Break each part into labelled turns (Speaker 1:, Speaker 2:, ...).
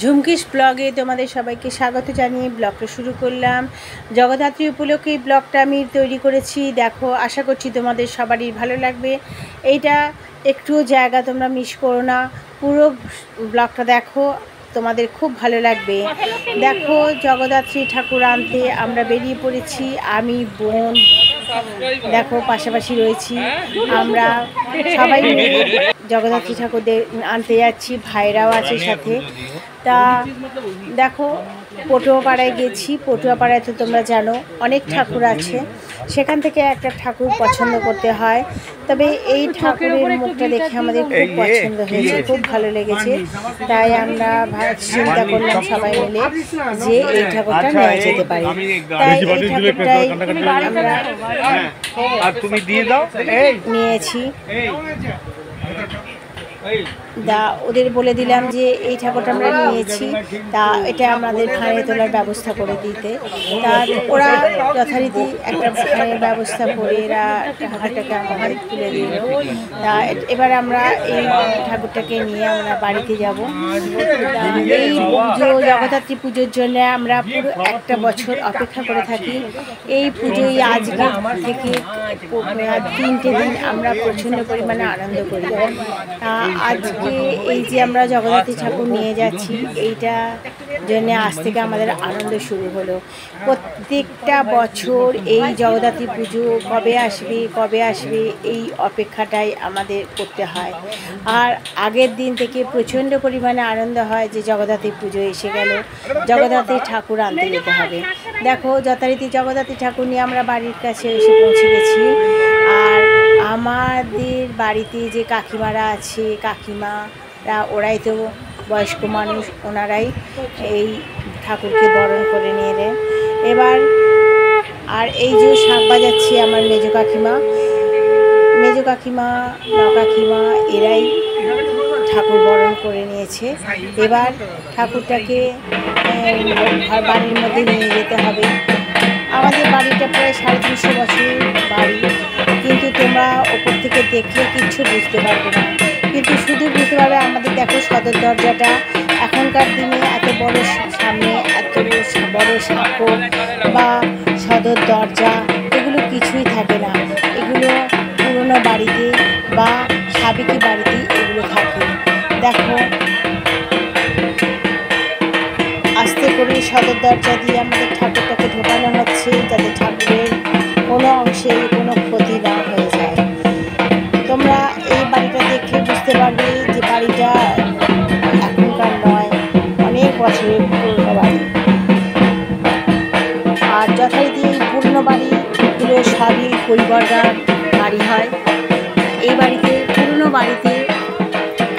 Speaker 1: ঝুমকিস ব্লগে তোমাদের সবাইকে স্বাগত জানিয়ে ব্লগটা শুরু করলাম। জগদ্ধাত্রী উপলক্ষে এই ব্লগটা আমি তৈরি করেছি। দেখো, আশা করছি তোমাদের সবারই ভালো লাগবে। এইটা একটুও জায়গা তোমরা মিস করো না, পুরো ব্লগটা দেখো, তোমাদের খুব ভালো লাগবে। দেখো, জগদ্ধাত্রী ঠাকুর আনতে আমরা বেরিয়ে পড়েছি। আমি, বোন, দেখো পাশাপাশি রয়েছি। আমরা সবাই মিলে জগদ্ধাত্রী ঠাকুর আনতে যাচ্ছি, ভাইরাও আছে সাথে। তা দেখো, পটুয়াপাড়ায় গেছি। পটুয়াপাড়ায় তো তোমরা জানো অনেক ঠাকুর আছে, সেখান থেকে একটা ঠাকুর পছন্দ করতে হয়। তবে এই ঠাকুরের মুখটা দেখে আমাদের খুব পছন্দ হয়েছে, খুব ভালো লেগেছে। তাই আমরা চিন্তা করলাম সবাই মিলে যে এই ঠাকুরটা নেওয়া যেতে পারে। তাই এই ঠাকুরটাই আমরা নিয়েছি। ওদের বলে দিলাম যে এই ঠাকুরটা আমরা নিয়েছি, তা এটা আমাদের ভাঁড়ে তোলার ব্যবস্থা করে দিতে। তা ওরা যথারীতি একটা ভাঁড়ের ব্যবস্থা করে এরা ঠাকুরটাকে আমাদের তুলে দিল। তা এবার আমরা এই ঠাকুরটাকে নিয়ে আমরা বাড়িতে যাব। এই পুজো, জগদ্ধাত্রী পুজোর জন্য আমরা পুরো একটা বছর অপেক্ষা করে থাকি। এই পুজোয় আজকে থেকে 3টে দিন আমরা প্রচণ্ড পরিমাণে আনন্দ করি। আজকে এই যে আমরা জগদ্ধাত্রী ঠাকুর নিয়ে যাচ্ছি, এইটা জন্য আজ থেকে আমাদের আনন্দ শুরু হলো। প্রত্যেকটা বছর এই জগদ্ধাত্রী পুজো কবে আসবে এই অপেক্ষাটাই আমাদের করতে হয়। আর আগের দিন থেকে প্রচণ্ড পরিমাণে আনন্দ হয় যে জগদ্ধাত্রী পুজো এসে গেল, জগদ্ধাত্রী ঠাকুর আনতে যেতে হবে। দেখো, যথারীতি জগদ্ধাত্রী ঠাকুর নিয়ে আমরা বাড়ির কাছে এসে পৌঁছে গেছি। আর আমাদের বাড়িতে যে কাকিমারা আছে, কাকিমারা ওরাই তো বয়স্ক মানুষ, ওনারাই এই ঠাকুরকে বরণ করে নিয়ে এলেন। এবার আর এই যে শাঁখ বাজাচ্ছি আমার মেজো কাকিমা, নকাকিমা, এরাই ঠাকুর বরণ করে নিয়েছে। এবার ঠাকুরটাকে বাড়ির মধ্যে নিয়ে যেতে হবে। আমাদের বাড়িটা প্রায় 350 বছর বাড়ি, কিন্তু তোমরা ওপর থেকে দেখলে কিচ্ছু বুঝতে পারবে না। কিন্তু শুধু বুঝতে পারবে আমাদের, দেখো সদর দরজাটা এখনকার দিনে এত বড়, সামনে এত বড় সাঁকো বা সদর দরজা এগুলো কিছুই থাকে না। এগুলো পুরনো বাড়িতে বা সাবেকি বাড়িতে এগুলো থাকে। দেখো, আস্তে করে সদর দরজা দিয়ে আমাদের ঠাকুরটাকে ঢোকানো হচ্ছে, যাতে ঠাকুরের কোনো অংশে কোনো ক্ষতি না হয়ে যায়। তোমরা এই বাড়িটা দেখলে বুঝতে পারবে যে বাড়িটা এখনকার নয়, অনেক বছরের পুরনো বাড়ি। আর যথারীতি এই পুরনো বাড়িগুলো সবই পরিবারগার বাড়ি হয়। এই বাড়িতে, পুরনো বাড়িতে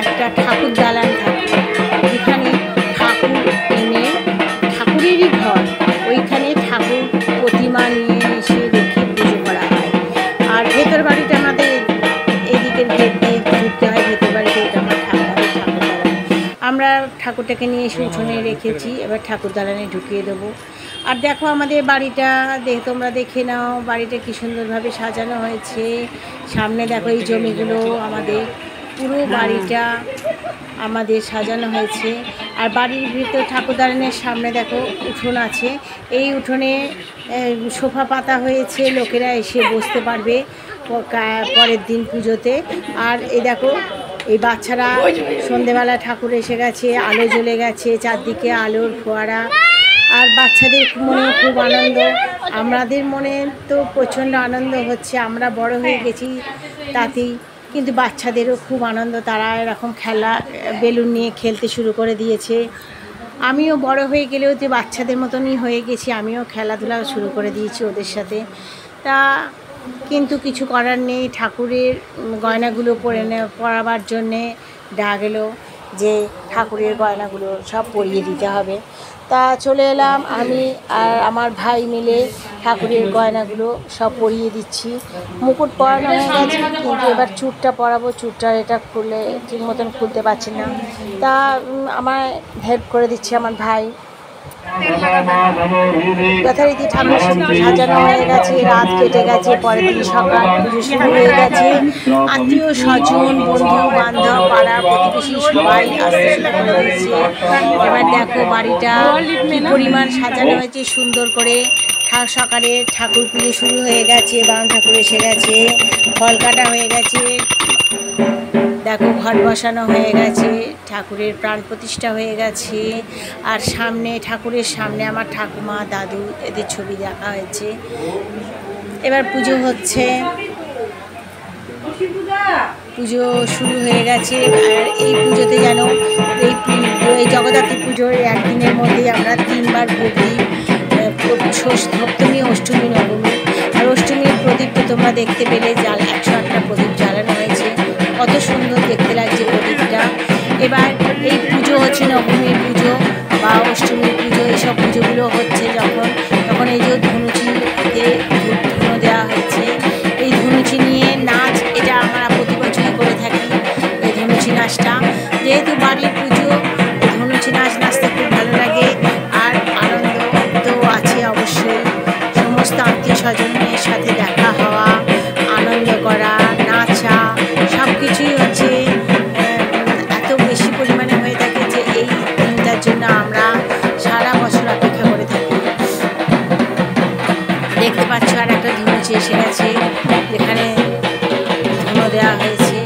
Speaker 1: একটা ঠাকুর দালান থাকে, যেখানে ঠাকুর এনে, ঠাকুরেরই ঘর, ওইখানে ঠাকুর প্রতিমা নিয়ে এসে রেখে পুজো করা হয়। আর ভেতর বাড়িটা আমাদের এদিকের গেট দিয়ে ঢুকতে হয়। ভেতর বাড়িতে এটা আমার ঠাকুর দালান। আমরা ঠাকুরটাকে নিয়ে এসে উঠোনে রেখেছি, এবার ঠাকুর দালানে ঢুকিয়ে দেবো। আর দেখো আমাদের বাড়িটা তোমরা দেখে নাও, বাড়িটা কী সুন্দরভাবে সাজানো হয়েছে। সামনে দেখো এই জমিগুলো, আমাদের পুরো বাড়িটা আমাদের সাজানো হয়েছে। আর বাড়ির ভিতর ঠাকুর দালানের সামনে দেখো উঠোন আছে। এই উঠোনে সোফা পাতা হয়েছে, লোকেরা এসে বসতে পারবে পরের দিন পুজোতে। আর এই দেখো, এই বাচ্চারা সন্ধেবেলা ঠাকুর এসে গেছে, আলো জ্বলে গেছে, চারদিকে আলোর ফোয়ারা। আর বাচ্চাদের মনেও খুব আনন্দ, আমাদের মনে তো প্রচণ্ড আনন্দ হচ্ছে। আমরা বড় হয়ে গেছি তাতেই, কিন্তু বাচ্চাদেরও খুব আনন্দ। তারা এরকম খেলা, বেলুন নিয়ে খেলতে শুরু করে দিয়েছে। আমিও বড় হয়ে গেলেও যে বাচ্চাদের মতনই হয়ে গেছি, আমিও খেলাধুলা শুরু করে দিয়েছি ওদের সাথে। তা কিন্তু কিছু করার নেই, ঠাকুরের গয়নাগুলো পরাবার জন্যে ডাক এলো যে ঠাকুরের গয়নাগুলো সব পরিয়ে দিতে হবে। তা চলে এলাম, আমি আর আমার ভাই মিলে ঠাকুরের গয়নাগুলো সব পরিয়ে দিচ্ছি। মুকুট পরানো হয়ে গেছে, কিন্তু এবার চুটটা পরাবো। চুটটা এটা খুলে ঠিক মতন খুলতে পারছি না, তা আমায় হেল্প করে দিচ্ছে আমার ভাই। যথারীতি ঠাকুর সাজানো হয়ে গেছে, রাত কেটে গেছে, পরের দিন সকাল পুজো শুরু হয়ে গেছে। আত্মীয় স্বজন, বন্ধু বান্ধব, পাড়া প্রতিবেশী সবাই আসতে শুরু করে দিয়েছে। এবার দেখো বাড়িটা কি পরিমাণ সাজানো হয়েছে সুন্দর করে। সকালে ঠাকুর পুজো শুরু হয়ে গেছে, বারণ ঠাকুর এসে গেছে, ফল কাটা হয়ে গেছে, দেখো ঘট বসানো হয়ে গেছে, ঠাকুরের প্রাণ প্রতিষ্ঠা হয়ে গেছে। আর সামনে ঠাকুরের সামনে আমার ঠাকুমা দাদু এদের ছবি দেখা হয়েছে। এবার পুজো হচ্ছে, পুজো শুরু হয়ে গেছে। আর এই পুজোতে যেন এই জগদ্ধাত্রী পুজোর একদিনের মধ্যেই আমরা 3 বার ভোগ দিই, সপ্তমী, অষ্টমী, নবমী। আর অষ্টমীর প্রদীপ তো তোমরা দেখতে পেলে, 108টা প্রদীপ জ্বালানো হয়েছে, কত সুন্দর দেখতে লাগছে প্রদীপটা। এবার এই পুজো হচ্ছে নবমীর পুজো বা অষ্টমীর পুজো, এইসব পুজোগুলো হচ্ছে তখন এই যে ধনুচিতে ধুনো দেওয়া হয়েছে, এই ধনুচি নিয়ে নাচ, এটা আমরা প্রতি বছরই করে থাকি এই ধনুচি নাচটা। যেহেতু বাড়ির পুজো, ধনুচি নাচ নাচতে খুব ভালো লাগে। আর আনন্দ তো আছে অবশ্যই, সমস্ত আত্মীয় স্বজনের সাথে দেখা হওয়া, আনন্দ করা, নাচা, সব কিছুই হচ্ছে এত বেশি পরিমাণে হয়ে থাকে যে এই দিনটার জন্য আমরা সারা বছর অপেক্ষা করে থাকি। দেখতে পাচ্ছ আর একটা ধনুচি এসে গেছে, যেখানে ধুনো দেওয়া হয়েছে।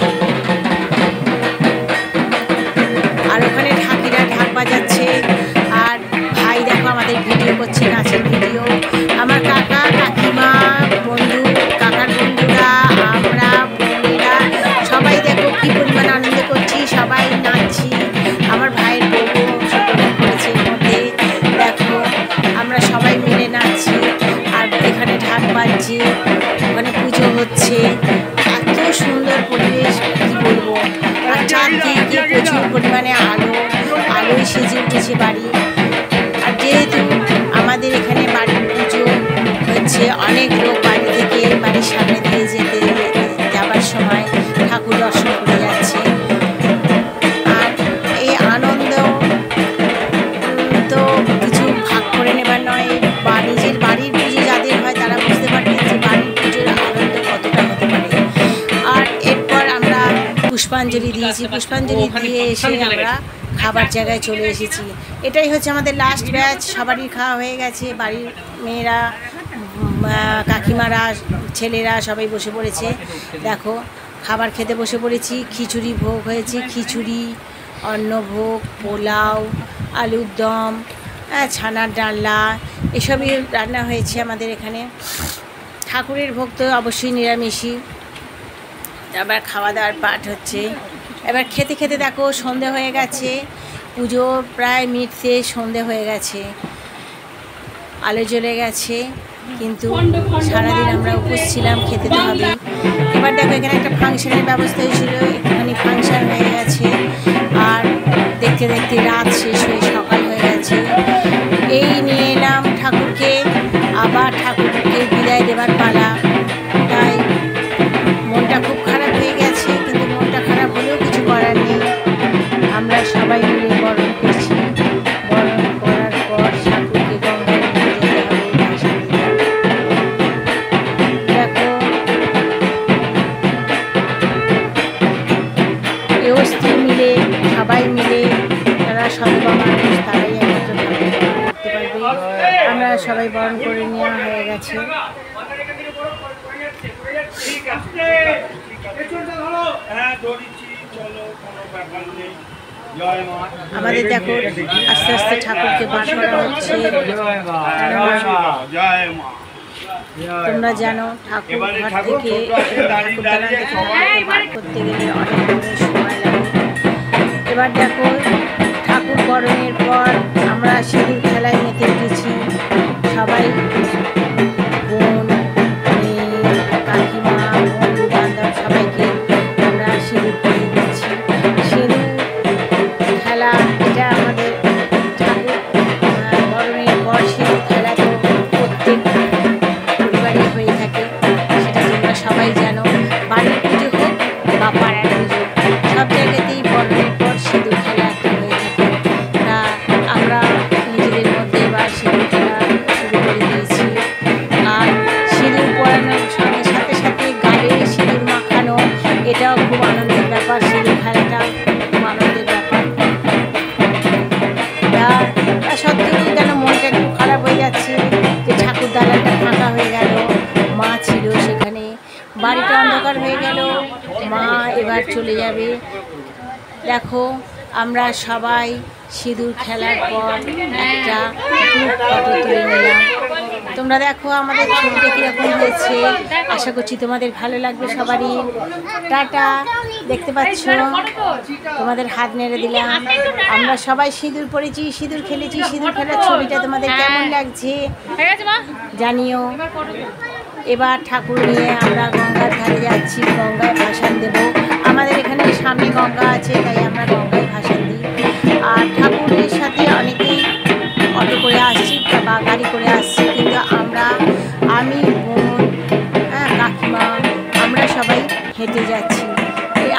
Speaker 1: আর ওখানে ঢাকিরা ঢাক বাজাচ্ছে, আর ভাই দেখো আমাদের ভিডিও করছে, নাচের ভিডিও। আমার কাকা কাকিমা বন্ধু, কাকার বন্ধুরা, আমরা বোনেরা সবাই দেখো কি পরিমাণ আনন্দ করছি, সবাই নাচছি। আমার ভাইয়ের বউ করেছে এর মধ্যে, দেখো আমরা সবাই মিলে নাচছি। আর এখানে ঢাক বাজছে, ওখানে পুজো হচ্ছে, এত সুন্দর পরিবেশ কি বলবো। আর চারদিকে প্রচুর পরিমাণে আলোয় সেজে উঠেছে বাড়ি। আর যেহেতু আমাদের এখানে বাড়ির পুজো হচ্ছে, অনেক লোক বাড়ি থেকে বাড়ির সামনে দিয়ে যাবার সময় ঠাকুর দর্শন করে যাচ্ছে। আর এই আনন্দ তো কিছু ভাগ করে নেবার নয়, বা নিজের বাড়ির পুজো যাদের হয় তারা বুঝতে পারবেন যে বাড়ির পুজোর আনন্দ কতটা হতে পারে। আর এরপর আমরা পুষ্পাঞ্জলি দিয়েছি, পুষ্পাঞ্জলি দিয়ে এসে আমরা খাবার জায়গায় চলে এসেছি। এটাই হচ্ছে আমাদের লাস্ট ব্যাচ, সবারই খাওয়া হয়ে গেছে, বাড়ির মেয়েরা, কাকিমারা, ছেলেরা সবাই বসে পড়েছে। দেখো খাবার খেতে বসে পড়েছি, খিচুড়ি ভোগ হয়েছে, খিচুড়ি, অন্নভোগ, পোলাও, আলুর দম, ছানার ডালনা, এসবই রান্না হয়েছে আমাদের এখানে। ঠাকুরের ভোগ তো অবশ্যই নিরামিষই। আবার খাওয়া দাওয়ার পাঠ হচ্ছে। এবার খেতে খেতে দেখো সন্ধে হয়ে গেছে, পুজো প্রায় মিটতে সন্ধে হয়ে গেছে, আলো জ্বলে গেছে, কিন্তু সারাদিন আমরা উপোস ছিলাম, খেতে তো হবে। এবার দেখো এখানে একটা ফাংশনের ব্যবস্থা হয়েছিল, একটুখানি ফাংশন হয়ে গেছে। আর দেখতে দেখতে রাত শেষ হয়ে সকাল হয়ে গেছে। এই নিয়ে এলাম ঠাকুরকে, আবার ঠাকুরকে বিদায় দেবার পালা। তাই মনটা খুব খারাপ হয়ে গেছে, কিন্তু মনটা খারাপ হলেও কিছু করার নেই। আমরা সবাই মিলে বরণ করছি। বরণ করার পর ঠাকুরকে গঙ্গায় নিয়ে যেতে হবে, ভাসান দিতে হবে। দেখো ব্যবস্থা মিলে, সবাই মিলে, যারা সৎবা মানুষ তারাই একমাত্র ঠাকুর করতে পারবে। আমরা সবাই বরণ করে নেওয়া হয়ে গেছে। আমাদের দেখো আস্তে আস্তে ঠাকুরকে বার করা হচ্ছে। তোমরা জানো ঠাকুর ঘর থেকে ঠাকুর দালান থেকে বার করতে গেলে অনেক ধরনের সময় লাগে। এবার দেখো ঠাকুর বরণের পর আমরা সিঁদুর খেলায় মেতে উঠেছি। সবাই বোন, মেয়ে, কাকিমা, বন্ধু বান্ধব সবাইকে আমরা সিঁদুর পরিয়ে দিচ্ছি। সিঁদুর খেলা এটা আমাদের ঠাকুর বরণের পর সিঁদুর খেলা তো প্রত্যেক পরিবারে হয়ে থাকে, সেটা তোমরা সবাই জানো। বাড়ির পুজো হোক বা পাড়ার পুজো, সব জায়গাতেই বরণের পর সিঁদুর খেলা একটা হয়ে থাকে। দেওয়ার তা সত্যিই যেন মনটা একটু খারাপ হয়ে যাচ্ছে যে ঠাকুর দালানটা ফাঁকা হয়ে গেল। মা ছিল সেখানে, বাড়িটা অন্ধকার হয়ে গেল, মা এবার চলে যাবে। দেখো আমরা সবাই সিঁদুর খেলার পর একটা গ্রুপ ফটো তুলে নিলাম। তোমরা দেখো আমাদের ছবিটা কীরকম হয়েছে, আশা করছি তোমাদের ভালো লাগবে সবারই। টাটা। দেখতে পাচ্ছ তোমাদের হাত নেড়ে দিলাম, আমরা সবাই সিঁদুর পরেছি, সিঁদুর খেলেছি। সিঁদুর খেলার ছবিটা তোমাদের কেমন লাগছে জানিও। এবার ঠাকুর নিয়ে আমরা গঙ্গার ধারে যাচ্ছি, গঙ্গায় ভাসান দেব। আমাদের এখানে সামনে গঙ্গা আছে, তাই আমরা গঙ্গায় ভাসান দিই। আর ঠাকুরের সাথে অনেকেই অটো করে আসছি বা গাড়ি করে আসছি, কিন্তু আমি বোন কাকিমা আমরা সবাই হেঁটে যাচ্ছি।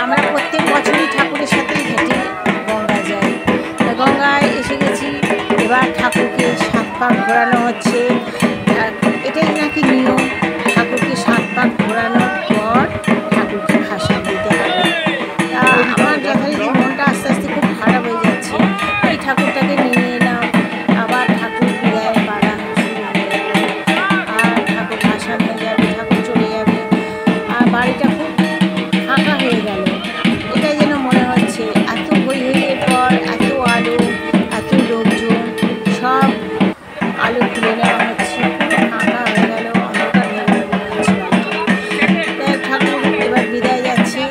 Speaker 1: আমরা প্রত্যেক বছরই ঠাকুরের সাথেই হেঁটে গঙ্গা যাই। গঙ্গায় এসে গেছি, এবার ঠাকুরকে 7 পাক ঘোরানো হচ্ছে। এটাই নাকি নিয়ম, ঠাকুরকে 7 পাক ঘোরানোর পর ঠাকুরকে ভাসান দিতে হবে। আমার যথারীতি মনটা আস্তে আস্তে খুব খারাপ হয়ে যাচ্ছে। এই ঠাকুরটাকে নিয়ে এলাম, আবার ঠাকুর বিদায় পাড়া শুরু হয়ে যাবে, আর ঠাকুর ভাসান হয়ে যাবে, ঠাকুর চলে যাবে, আর বাড়িটা খুব ফাঁকা হয়ে গেল। এটাই যেন মনে হচ্ছে এত হইহইয়ের পর এত আলো, এত লোকজন, সব আলো খুলে নেওয়া হচ্ছে, ফাঁকা হয়ে গেল, অন্ধকার হয়ে গেল মনে হচ্ছে। ঠাকুর এবার বিদায় যাচ্ছে,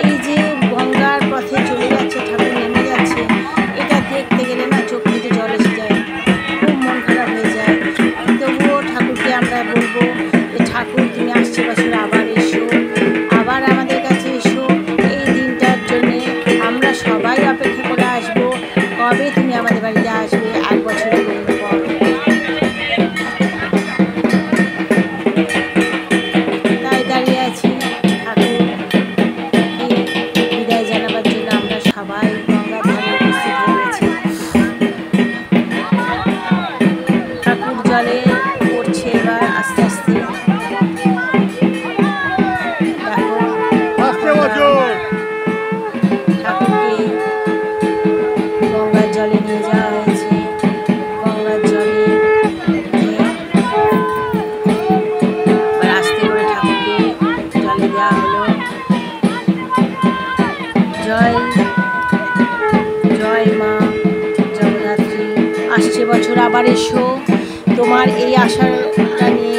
Speaker 1: এই যে গঙ্গার পথে চলে যাচ্ছে, ঠাকুর নেমে যাচ্ছে, এটা দেখতে গেলে না চোখ থেকে জল এসে যায়, খুব মন খারাপ হয়ে যায়। তবুও ঠাকুরকে আমরা বলবো যে ঠাকুর তুমি আসছে বছর আবার এসো, আবার আমাদের কাছে এসো। এই দিনটার জন্যে আমরা সবাই অপেক্ষা করে আসবো, কবে তুমি আমাদের বাড়িতে আসবে 1 বছরের পর। তাই দাঁড়িয়ে আছি, ঠাকুরকে বিদায় জানাবার জন্য আমরা সবাই গঙ্গার ধারে উপস্থিত হয়ে গেছি। ঠাকুর জলে পড়ছে এবার আস্তে আস্তে। ঠাকুরকে গঙ্গার জলে নিয়ে যাওয়া হয়েছে, গঙ্গার জলে এবার আস্তে করে ঠাকুরকে জলে দেওয়া হলো। জয় জয় মা জগদ্ধাত্রী, আসছে বছর আবার এসো, তোমার এই আশাটা নিয়ে